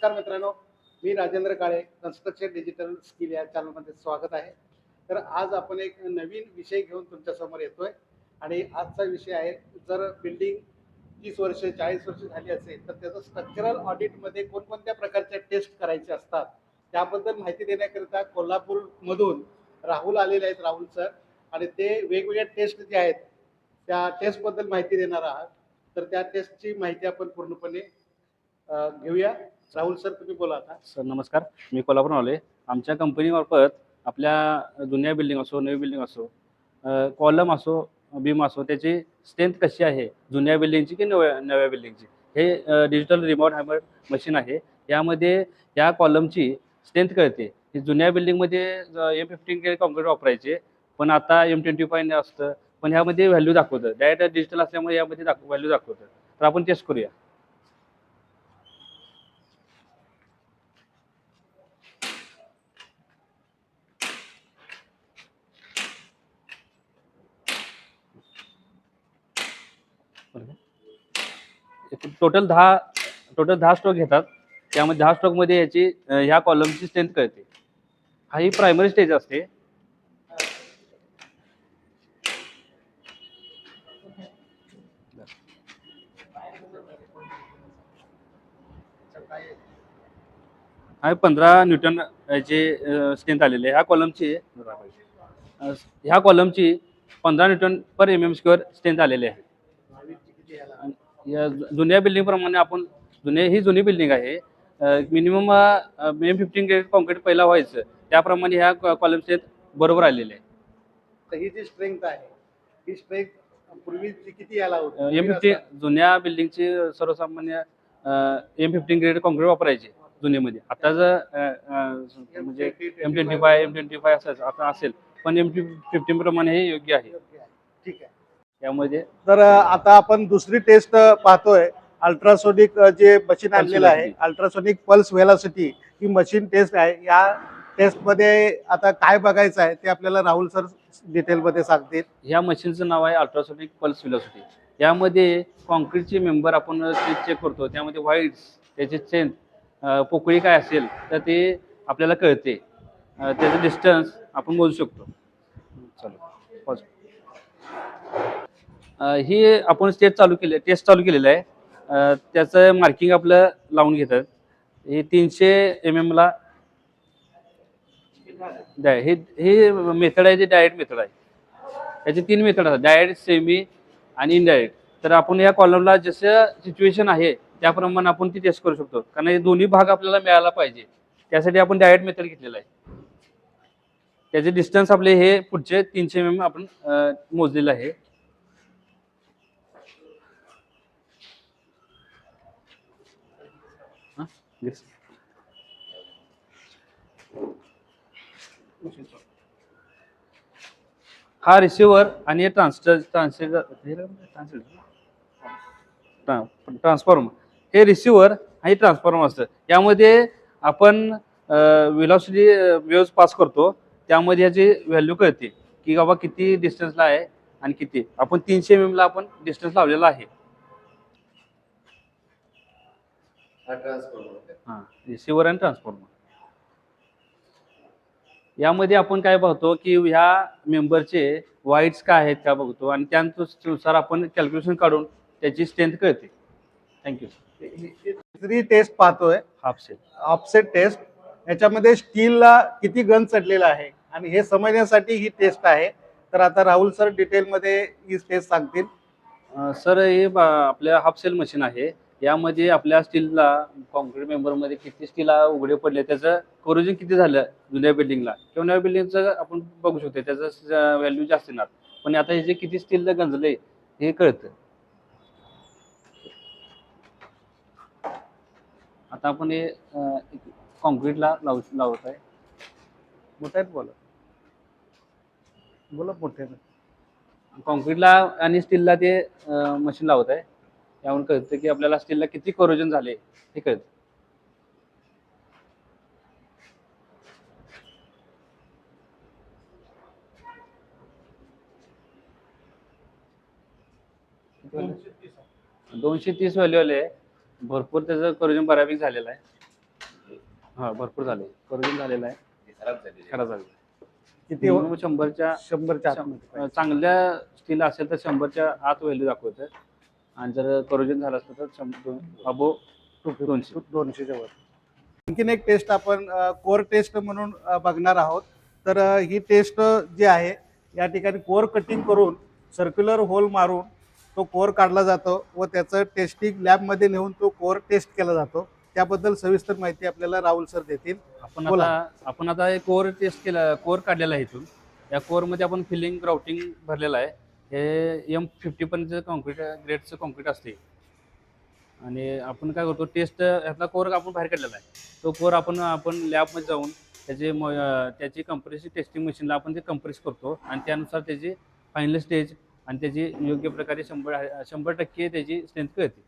नमस्कार मित्रांनो, मी Rajendra Kale, construction digital skill या चॅनलमध्ये स्वागत आहे. तर आज आपण एक नवीन विषय घेऊन तुमच्यासमोर येतोय आणि आजचा विषय आहे, जर बिल्डिंग 30 वर्ष 40 वर्ष झाली असेल तर त्याचं स्ट्रक्चरल ऑडिटमध्ये कोणकोणत्या प्रकारच्या टेस्ट करायचे असतात त्याबद्दल माहिती देण्याकरिता कोल्हापूरमधून राहुल आलेले आहेत, राहुल सर. आणि ते वेगवेगळ्या टेस्ट जे आहेत त्या टेस्टबद्दल माहिती देणार आहात. तर त्या टेस्टची माहिती आपण पूर्णपणे घेऊया. राहुल सर, तुम्ही बोला आता. सर नमस्कार, मी कोल्हापूरून आलो आहे. आमच्या कंपनीमार्फत आपल्या जुन्या बिल्डिंग असो, नवी बिल्डिंग असो, कॉलम असो, बीम असो, त्याची स्ट्रेंथ कशी आहे जुन्या बिल्डिंगची की नव्या बिल्डिंगची, हे डिजिटल रिमोट हॅमर मशीन आहे. यामध्ये या कॉलमची स्ट्रेंथ कळते. ही जुन्या बिल्डिंगमध्ये M15 कॉन्क्रीट वापरायचे, पण आता M25 असतं, पण ह्यामध्ये व्हॅल्यू दाखवतं. डायरेक्ट डिजिटल असल्यामुळे यामध्ये व्हॅल्यू दाखवतं. तर आपण टेस्ट करूया. टोटल 10 स्ट्रोक घेतात. त्यामध्ये 10 स्ट्रोकमध्ये याची ह्या कॉलमची स्ट्रेंथ कळते. हा ही प्रायमरी स्टेज असते. हा 15 न्यूटन याची स्ट्रेंथ आलेली आहे. ह्या कॉलमची 15 न्यूटन पर mm² स्ट्रेंथ आलेली आहे. या जुन्या बिल्डिंग प्रमाणे आपण ही जुनी बिल्डिंग आहे. मिनिमम M15 कॉन्क्रीट पहिला व्हायचं, त्याप्रमाणे ह्या कॉलम स्ट्रेंथ बरोबर आलेली आहे. तर ही जी स्ट्रेंथ आहे, ही स्ट्रेंथ पूर्वीची किती याला होती? M15 जुन्या बिल्डिंगची सर्वसामान्य M15 ग्रेड कॉन्क्रीट वापरायचे जुन्यामध्ये. आता जर म्हणजे M25 असं आता असेल, पण M15 प्रमाणे हे योग्य आहे. ठीक आहे. त्यामध्ये तर आता आपण दुसरी टेस्ट पाहतोय. अल्ट्रासोनिक जे मशीन आणलेलं आहे, अल्ट्रासोनिक पल्स व्हेलॉसिटी ही मशीन टेस्ट आहे. या टेस्टमध्ये आता काय बघायचं आहे ते आपल्याला राहुल सर डिटेलमध्ये सांगतील. या मशीनचं नाव आहे अल्ट्रासोनिक पल्स व्हेलॉसिटी. यामध्ये कॉन्क्रीटचे मेंबर आपण चेक करतो. त्यामध्ये व्हाईट्स, त्याची स्ट्रेंथ, पोकळी काय असेल तर ते आपल्याला कळते. त्याचं डिस्टन्स आपण मोजू शकतो. चलो, ही आपण टेस्ट चालू केलेलं आहे. त्याचं मार्किंग आपलं लावून घेतात. हे 300 mm ला हे मेथड आहे, जे डायरेक्ट मेथड आहे. याचे 3 मेथड असतात, डायरेक्ट, सेमी आणि इनडायरेक्ट. तर आपण या कॉलमला जसं सिच्युएशन आहे त्याप्रमाणे आपण ती टेस्ट करू शकतो, कारण हे दोन्ही भाग आपल्याला मिळायला पाहिजे. त्यासाठी आपण डायरेक्ट मेथड घेतलेला आहे. त्याचे डिस्टन्स आपले हे पुढचे 300 mm आपण मोजलेलं आहे. हा रिसिव्हर आणि ट्रान्सफॉर्मर, हे रिसिव्हर आणि ट्रान्सफॉर्मर असतं. यामध्ये आपण व्हेलॉसिटी वेव्हज पास करतो. त्यामध्ये याची व्हॅल्यू कळते की बाबा किती डिस्टन्सला आहे आणि किती. आपण 300 mm ला आपण डिस्टन्स लावलेला आहे. हां, रिसिव्हर आणि ट्रान्सफॉर्मर. यामध्ये आपण काय पाहतो की ह्या मेंबरचे वाईट्स काय आहेत का बघतो, आणि त्यानुसार आपण कॅल्क्युलेशन काढून त्याची स्ट्रेंथ कळते. थँक्यू. तिसरी टेस्ट पाहतोय, ऑफसेट टेस्ट. याच्यामध्ये स्टीलला किती गंज चढलेला आहे आणि हे समजण्यासाठी ही टेस्ट आहे. तर आता राहुल सर डिटेलमध्ये ही टेस्ट सांगतील. सर, हे आपल्या हाफ सेल मशीन आहे. यामध्ये आपल्या स्टीलला कॉन्क्रीट मेंबरमध्ये किती स्टील उघडे पडले, त्याचं कोरोजन किती झालं जुन्या बिल्डिंगला किंवा नव्या बिल्डिंगचं आपण बघू शकतो. त्याचं व्हॅल्यू जास्त येणार, पण आता हे जे किती स्टील गंजले हे कळतं. आता आपण हे कॉन्क्रीटला लावत आहे. मोठ्यात बोला मोठ्यात. कॉन्क्रीटला आणि स्टीलला ते मशीन लावत आहे. त्यावरून कळतं की आपल्याला स्टीलला किती कोरोजन झाले हे कळतं. $230 व्हॅल्यू आले. भरपूर त्याचं कोरोजन बऱ्यापैकी झालेलं आहे. हा भरपूर झाले, करोजन झालेलं आहे, खराब झाले. किती Minimum 100च्या 100च्या आतमध्ये पाहिजे. चांगल्या स्टील असेल तर 100च्या आत व्हॅल्यू दाखवतं, आणि जर करोजन झालं असतं तर 100 अबो 200. 200च्या वर. आणखीन एक टेस्ट आपण कोर टेस्ट म्हणून बघणार आहोत. तर ही टेस्ट जी आहे या ठिकाणी कोर कटिंग करून सर्क्युलर होल मारून तो कोर काढला जातो व त्याचं टेस्टिंग लॅबमध्ये नेऊन तो कोर टेस्ट केला जातो. त्याबद्दल सविस्तर माहिती आपल्याला राहुल सर देतील. बोला. आपण आता एक कोर टेस्ट केला, कोर काढलेला आहे इथून. या कोरमध्ये आपण फिलिंग ग्राउटिंग भरलेलं आहे. हे M50 पर्यंत कॉन्क्रीट ग्रेडचं कॉन्क्रीट असते. आणि आपण काय करतो, टेस्ट ह्यातला कोर आपण बाहेर काढलेला आहे. तो कोर आपण लॅबमध्ये जाऊन त्याची कंप्रेसिव्ह टेस्टिंग मशीनला आपण ते कंप्रेस करतो, आणि त्यानुसार त्याची फायनल स्टेज आणि त्याची योग्य प्रकारे 100% त्याची स्ट्रेंथ कळते.